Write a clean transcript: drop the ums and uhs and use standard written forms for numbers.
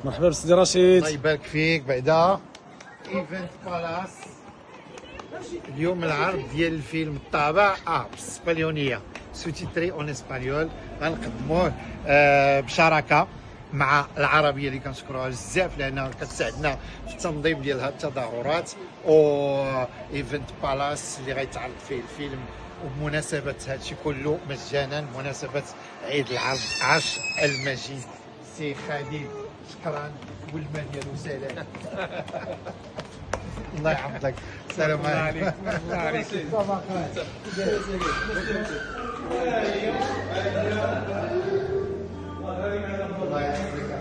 مرحبا بسيدي رشيد. الله يبارك فيك. بعدا ايفنت بالاس، اليوم العرض ديال الفيلم الطابع بالاسبانيونيه سوتيتري اون اسبانيول، غنقدموه بشراكه مع العربيه اللي كنشكروها بزاف لانها كتساعدنا في التنظيم ديال هاد التظاهرات. و ايفنت بالاس اللي غيتعرض فيه الفيلم، وبمناسبه هادشي كله مجانا بمناسبه عيد العرض 10 المجيد. سي خالد شكرا، والما ديالو سلام. الله يحفظك. السلام عليكم. الله عليك. الله يحفظك.